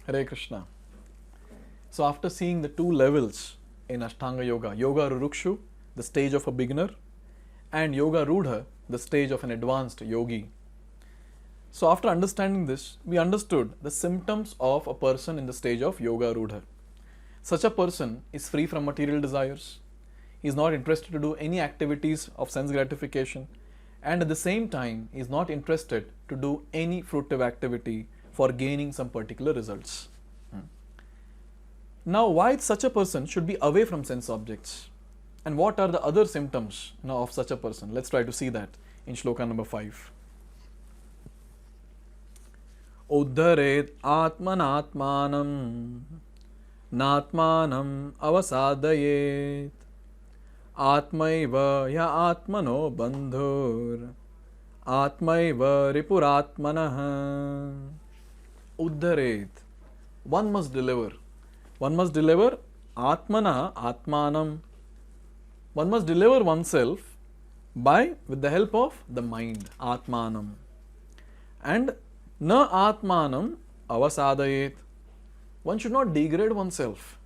Hare Krishna. So after seeing the two levels in Ashtanga Yoga, Yoga Rurukshu, the stage of a beginner, and Yoga Rudha, the stage of an advanced yogi. So after understanding this, we understood the symptoms of a person in the stage of Yoga Rudha. Such a person is free from material desires, he is not interested to do any activities of sense gratification, and at the same time is not interested to do any fruitive activity for gaining some particular results. Now, why such a person should be away from sense objects? And what are the other symptoms now of such a person? Let's try to see that in shloka number 5. Uddharet atmanatmanam natmanam avasadayet atmaiva ya atmano bandhur atmaiva ripuratmanah. Uddharet, one must deliver. One must deliver atmana atmanam. One must deliver oneself with the help of the mind, atmanam. And na atmanam avasadayet. One should not degrade oneself.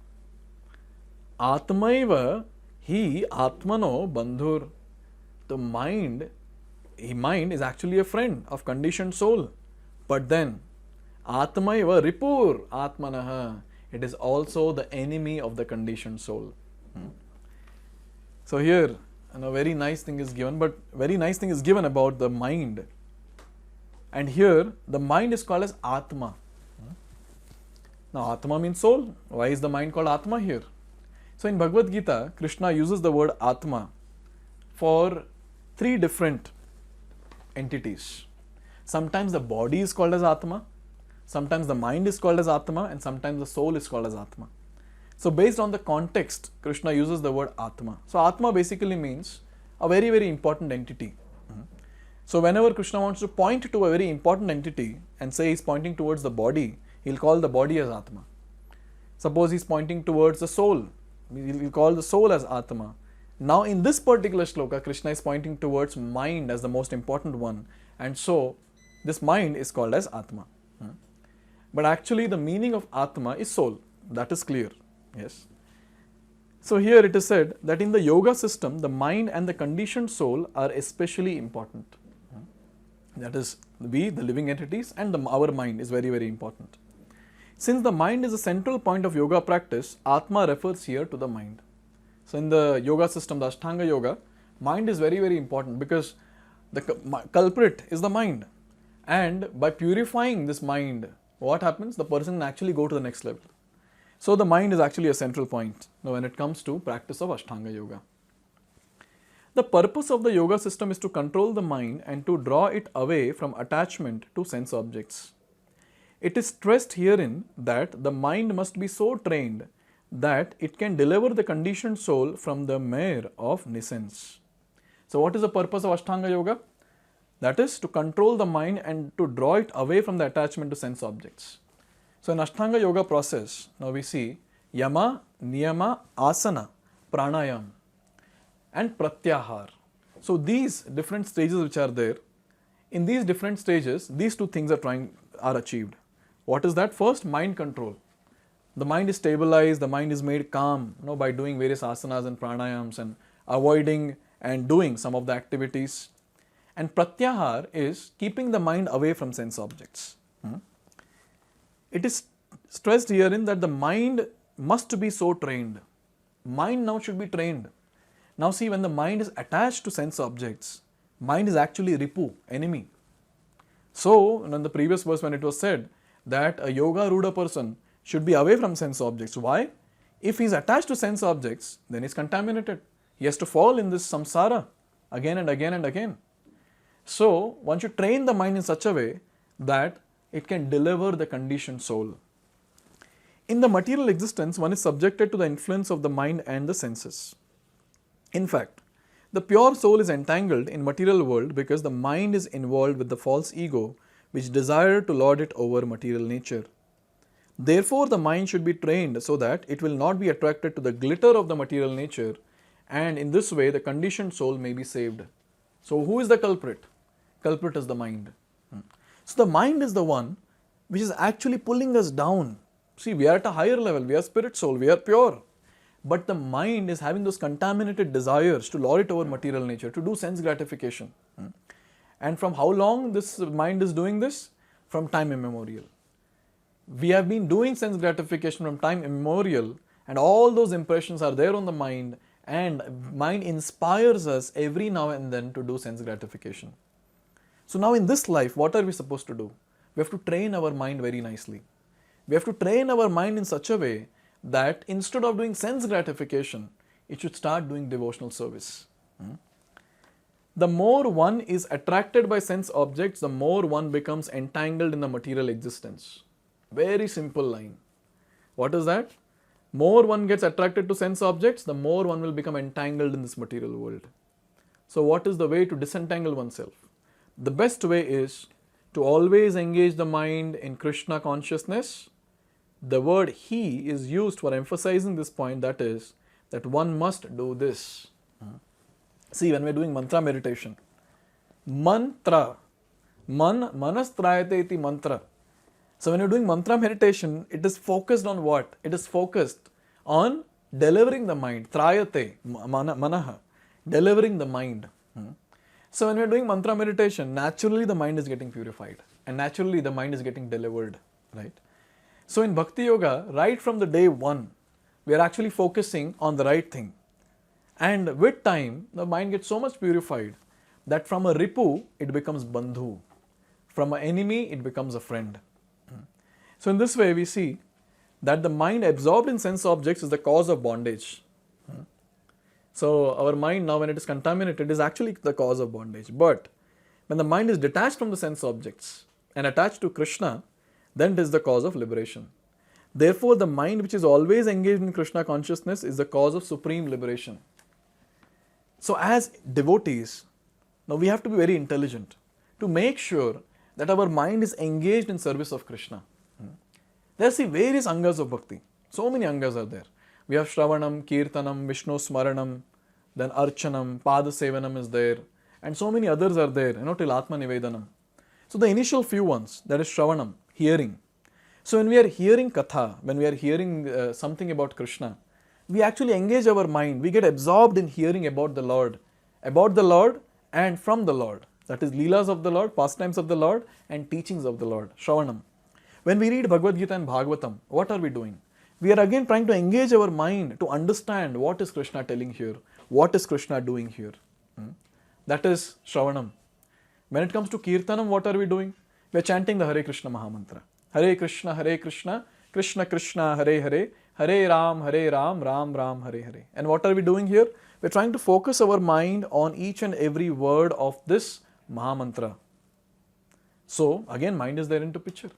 Atmaiva hi atmano bandhur. The mind is actually a friend of conditioned soul. But then Atmaiva ripur atmanaha. It is also the enemy of the conditioned soul. So here, very nice thing is given, about the mind. And here, the mind is called as Atma. Now, Atma means soul. Why is the mind called Atma here? So in Bhagavad Gita, Krishna uses the word Atma for 3 different entities. Sometimes the body is called as Atma, sometimes the mind is called as Atma, and sometimes the soul is called as Atma. So based on the context, Krishna uses the word Atma. So Atma basically means a very, very important entity. So whenever Krishna wants to point to a very important entity and say he's pointing towards the body, he'll call the body as Atma. Suppose he's pointing towards the soul, he'll call the soul as Atma. Now in this particular shloka, Krishna is pointing towards mind as the most important one, and so this mind is called as Atma. But actually the meaning of Atma is soul. That is clear. Yes. So here it is said that in the yoga system, the mind and the conditioned soul are especially important. That is, we, the living entities, and our mind is very, very important. Since the mind is a central point of yoga practice, Atma refers here to the mind. So in the yoga system, the Ashtanga Yoga, mind is very, very important because the culprit is the mind. And by purifying this mind, what happens? The person can actually go to the next level. So the mind is actually a central point when it comes to practice of Ashtanga Yoga. The purpose of the yoga system is to control the mind and to draw it away from attachment to sense objects. It is stressed herein that the mind must be so trained that it can deliver the conditioned soul from the mire of nescience. So what is the purpose of Ashtanga Yoga? That is to control the mind and to draw it away from the attachment to sense objects. So in Ashtanga Yoga process, now we see Yama, Niyama, Asana, Pranayam and Pratyahar. So these different stages which are there, in these different stages, these 2 things are achieved. What is that? First, mind control. The mind is stabilized, the mind is made calm by doing various asanas and pranayams and avoiding and doing some of the activities. And pratyahar is keeping the mind away from sense objects. It is stressed herein that the mind must be so trained. Mind now should be trained. Now see, when the mind is attached to sense objects, mind is actually ripu, enemy. So in the previous verse when it was said that a yoga ruda person should be away from sense objects. Why? If he is attached to sense objects, then he is contaminated. He has to fall in this samsara again and again and again. So one should train the mind in such a way that it can deliver the conditioned soul. In the material existence, one is subjected to the influence of the mind and the senses. In fact, the pure soul is entangled in material world because the mind is involved with the false ego which desire to lord it over material nature. Therefore, the mind should be trained so that it will not be attracted to the glitter of the material nature, and in this way the conditioned soul may be saved. So who is the culprit? Culprit is the mind. So the mind is the one which is actually pulling us down See, we are at a higher level, we are spirit soul, we are pure. But the mind is having those contaminated desires to lord it over material nature, to do sense gratification. And from how long this mind is doing this? From time immemorial. We have been doing sense gratification from time immemorial, and all those impressions are there on the mind, and mind inspires us every now and then to do sense gratification. So now in this life, what are we supposed to do? We have to train our mind very nicely. We have to train our mind in such a way that instead of doing sense gratification, it should start doing devotional service. The more one is attracted by sense objects, the more one becomes entangled in the material existence. Very simple line. What is that? More one gets attracted to sense objects, the more one will become entangled in this material world. So what is the way to disentangle oneself? The best way is to always engage the mind in Krishna consciousness. The word he is used for emphasizing this point, that is, that one must do this. See, when we are doing mantra meditation, mantra, manastrayate iti mantra. So when you are doing mantra meditation, it is focused on what? It is focused on delivering the mind, trayate, manaha, delivering the mind. So when we are doing mantra meditation, naturally the mind is getting purified, and naturally the mind is getting delivered, right? So in Bhakti Yoga, right from the day one, we are actually focusing on the right thing. And with time, the mind gets so much purified that from a ripu, it becomes bandhu. From an enemy, it becomes a friend. So in this way, we see that the mind absorbed in sense objects is the cause of bondage. So our mind now, when it is contaminated, is actually the cause of bondage. But when the mind is detached from the sense objects and attached to Krishna, then it is the cause of liberation. Therefore, the mind which is always engaged in Krishna consciousness is the cause of supreme liberation. So as devotees, now we have to be very intelligent to make sure that our mind is engaged in service of Krishna. There are various angas of bhakti. So many angas are there. We have Shravanam, Kirtanam, Vishnu Smaranam, then Archanam, Pada Sevanam is there, and so many others are there, till Atma Nivedanam. So the initial few ones, that is Shravanam, hearing. So when we are hearing Katha, when we are hearing something about Krishna, we actually engage our mind, we get absorbed in hearing about the Lord and from the Lord. That is Leelas of the Lord, pastimes of the Lord, and teachings of the Lord, Shravanam. When we read Bhagavad Gita and Bhagavatam, what are we doing? We are again trying to engage our mind to understand what is Krishna telling here, what is Krishna doing here. That is Shravanam. When it comes to Kirtanam, what are we doing? We are chanting the Hare Krishna Mahamantra. Hare Krishna, Krishna Krishna, Hare Hare, Hare Ram, Ram Ram, Hare Hare. And what are we doing here? We are trying to focus our mind on each and every word of this Mahamantra. So, again, mind is there into picture.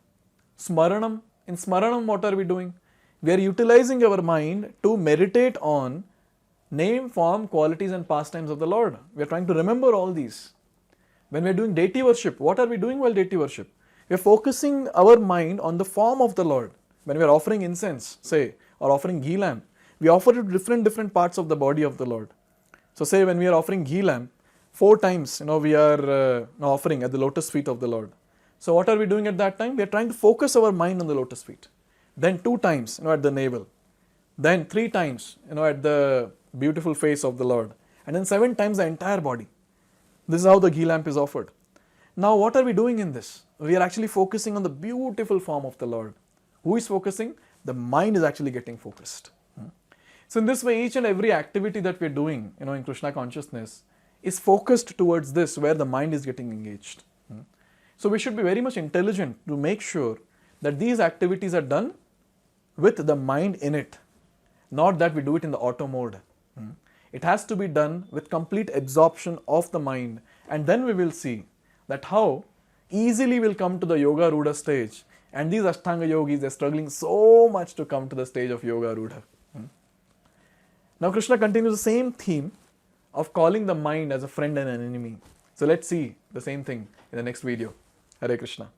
Smaranam. In Smaranam, what are we doing? We are utilizing our mind to meditate on name, form, qualities and pastimes of the Lord. We are trying to remember all these. When we are doing deity worship, what are we doing while deity worship? We are focusing our mind on the form of the Lord. When we are offering incense, say, or offering ghee lamp, we offer it to different parts of the body of the Lord. So say when we are offering ghee lamp, 4 times, we are offering at the lotus feet of the Lord. So what are we doing at that time? We are trying to focus our mind on the lotus feet. Then 2 times, at the navel. Then 3 times, at the beautiful face of the Lord. And then 7 times the entire body. This is how the ghee lamp is offered. Now what are we doing in this? We are actually focusing on the beautiful form of the Lord. Who is focusing? The mind is actually getting focused. So in this way, each and every activity that we are doing, in Krishna consciousness is focused towards this, where the mind is getting engaged. So we should be very much intelligent to make sure that these activities are done with the mind in it, not that we do it in the auto mode. It has to be done with complete absorption of the mind, and then we will see that how easily we'll come to the Yoga Rudha stage, and these Ashtanga yogis are struggling so much to come to the stage of Yoga Rudha. Now Krishna continues the same theme of calling the mind as a friend and an enemy. So let's see the same thing in the next video. Hare Krishna.